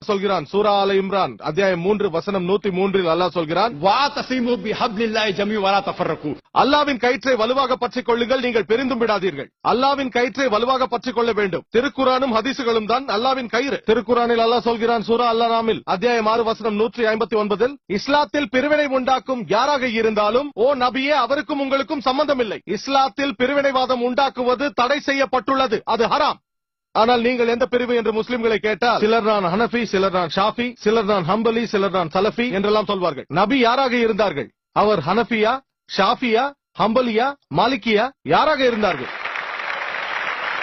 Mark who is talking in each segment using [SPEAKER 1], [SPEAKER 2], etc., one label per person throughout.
[SPEAKER 1] சொல்கிறான் சூரா ஆல இம்ரான் அத்தியாயம் 3 வசனம் 103 அல்லாஹ் சொல்கிறான்
[SPEAKER 2] வஅதஸிமு பிஹப்லில்லாஹி ஜமீஅன் வலா தஃபர்ரகு.
[SPEAKER 1] அல்லாஹ்வின் கயிற்றை வலுவாக பற்றிக் கொள்ளுங்கள், நீங்கள் பிரிந்தும் விடாதீர்கள். அல்லாஹ்வின் கயிற்றை வலுவாக பற்றிக் கொள்ள வேண்டும். திருக்குரானும் ஹதீசுகளும் தான் அல்லாஹ்வின் கயிறு. திருக்குரானில் அல்லாஹ் சொல்கிறான் சூரா அல்-அன்ஆமில் அத்தியாயம் 6 வசனம் 159 இஸ்லாத்தில் பிரிவினை உண்டாக்கும் யாராக இருந்தாலும் ஓ நபியே அவருக்கும் உங்களுக்கும் சம்பந்தம் இல்லை. இஸ்லாத்தில் பிரிவினைவாதம் உண்டாக்குவது தடை செய்யப்பட்டுள்ளது, அது ஹராம். ஆனால் நீங்கள் எந்த பிரிவு என்று முஸ்லிம்களை கேட்டால் சிலர் நான் ஹனஃபி, சிலர் நான் ஷாஃபி, சிலர் நான் ஹம்பலி, சிலர் நான் சலஃபி என்றெல்லாம் சொல்வார்கள். நபி யாராக இருந்தார்கள்? அவர் ஹனஃபியா, ஷாஃபியா, ஹம்பலியா, மாலிகியா யாராக இருந்தார்கள்?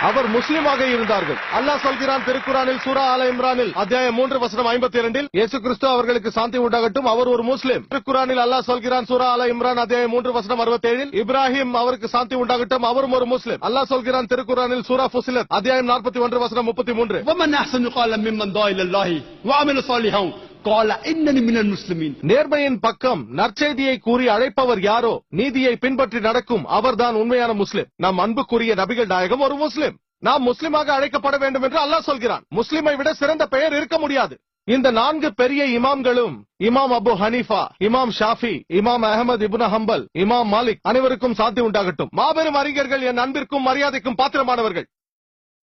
[SPEAKER 1] அவர் முஸ்லிமாக இருந்தார்கள். அல்லாஹ் சொல்கிறான் திருக்குரானில் சூரா ஆல இம்ரானில் அத்தியாயம் 3 வசனம் 52 இயேசு கிறிஸ்து அவர்களுக்கு சாந்தி உண்டாகட்டும், அவர் ஒரு முஸ்லிம். திருக்குரானில் அல்லாஹ் சொல்கிறான் சூரா ஆல இம்ரான் அத்தியாயம் 3 வசனம் 67 இப்ராஹிம் அவருக்கு சாந்தி உண்டாகட்டும், அவரும் ஒரு முஸ்லிம். அல்லாஹ் சொல்கிறான் திருக்குரானில் சூரா ஃபுசிலத் அத்தியாயம் 41 வசனம் 33
[SPEAKER 2] வமன் அஹ்சனு காலம் மிம்மன் தா இலல்லாஹி வஅமில ஸாலிஹன் قال انني من المسلمين.
[SPEAKER 1] நேர்மையின் பக்கம் நற்செய்தியை கூறி அழைப்பவர் யாரோ, நீதியை பின்பற்றி நடக்கும் அவர்தான் உண்மையான முஸ்லிம். நம் அன்புக்குரிய நபிகள் நாயகம் ஒரு முஸ்லிம். நாம் முஸ்லிமாக அழைக்கப்பட வேண்டும் என்று அல்லாஹ் சொல்கிறான். முஸ்லிமை விட சிறந்த பெயர் இருக்க முடியாது. இந்த 4 பெரிய இமாம்களும் இமாம் அபு ஹனீஃபா, இமாம் ஷாஃபி, இமாம் அஹமது இப்னு ஹம்பல், இமாம் மாலிக் அனைவருக்கும் சாந்தி உண்டாகட்டும். மாபெரும் அறிஞர்கள், என் அன்பிற்கும் மரியாதைக்கும் பாத்திரமானவர்கள்,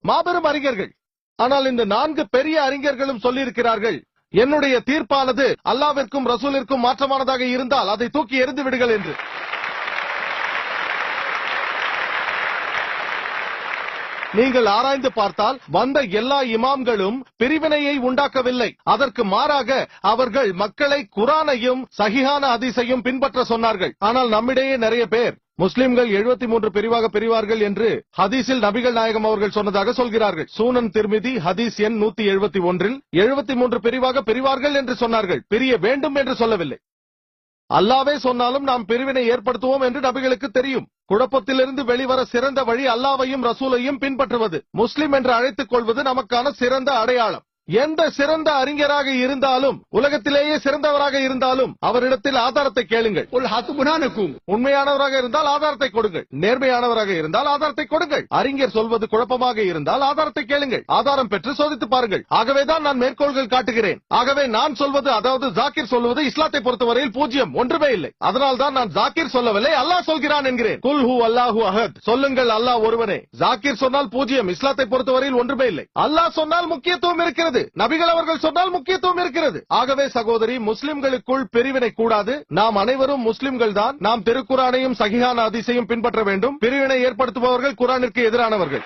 [SPEAKER 1] மாபெரும் அறிஞர்கள். ஆனால் இந்த 4 பெரிய அறிஞர்களும் சொல்லியிருக்கிறார்கள், என்னுடைய தீர்ப்பானது அல்லாஹ்விற்கும் ரசூலிற்கும் மாற்றமானதாக இருந்தால் அதை தூக்கி எறிந்து விடுங்கள் என்று. நீங்கள் ஆராய்ந்து பார்த்தால் வந்த எல்லா இமாம்களும் பிரிவினையை உண்டாக்கவில்லை. அதற்கு மாறாக அவர்கள் மக்களை குர்ஆனையும் சஹீஹான ஹதீஸையும் பின்பற்ற சொன்னார்கள். ஆனால் நம்மிடையே நிறைய பேர் முஸ்லிம்கள் 73 பிரிவாக பிரிவார்கள் என்று ஹதீஸில் நபிகள் நாயகம் அவர்கள் சொன்னதாக சொல்கிறார்கள். சூனன் திர்மிதி ஹதீஸ் எண் 171 73 பிரிவாக பிரிவார்கள் என்று சொன்னார்கள், பிரிய வேண்டும் என்று சொல்லவில்லை. அல்லாவே சொன்னாலும் நாம் பிரிவினை ஏற்படுத்துவோம் என்று நபிகளுக்கு தெரியும். குழப்பத்திலிருந்து வெளிவர சிறந்த வழி அல்லாஹ்வையும் ரசூலையும் பின்பற்றுவது. முஸ்லிம் என்று அழைத்துக் கொள்வது நமக்கான சிறந்த அடையாளம். எந்த சிறந்த அறிஞராக இருந்தாலும், உலகத்திலேயே சிறந்தவராக இருந்தாலும் அவரிடத்தில் ஆதாரத்தை கேளுங்கள். உண்மையானவராக இருந்தால் ஆதாரத்தை கொடுங்கள், நேர்மையானவராக இருந்தால் ஆதாரத்தை கொடுங்கள். அறிஞர் சொல்வது குழப்பமாக இருந்தால் ஆதாரத்தை கேளுங்கள், ஆதாரம் பெற்று சோதித்து பாருங்கள். ஆகவேதான் நான் மேற்கோள்கள் காட்டுகிறேன். ஆகவே நான் சொல்வது, அதாவது ஜாக்கிர் சொல்வது இஸ்லாத்தை பொறுத்தவரையில் பூஜ்யம், ஒன்றுமே இல்லை. அதனால் தான் நான் ஜாக்கிர் சொல்லவில்லை, அல்லாஹ் சொல்கிறான் என்கிறேன். குல் ஹு அல்லாஹு அஹத், சொல்லுங்கள் அல்லாஹ் ஒருவனே. ஜாக்கிர் சொன்னால் பூஜ்யம், இஸ்லாத்தை பொறுத்தவரையில் ஒன்றுமே இல்லை. அல்லாஹ் சொன்னால் முக்கியத்துவம் இருக்கிறது, நபிகள் அவர்கள் சொன்னால் முக்கியத்துவம் இருக்கிறது. ஆகவே சகோதரி, முஸ்லிம்களுக்குள் பிரிவினை கூடாது. நாம் அனைவரும் முஸ்லிம்கள் தான். நாம் திருக்குரானையும் சஹீஹான ஹதீஸையும் பின்பற்ற வேண்டும். பிரிவினை ஏற்படுத்துபவர்கள் குர்ஆனிற்கு எதிரானவர்கள்.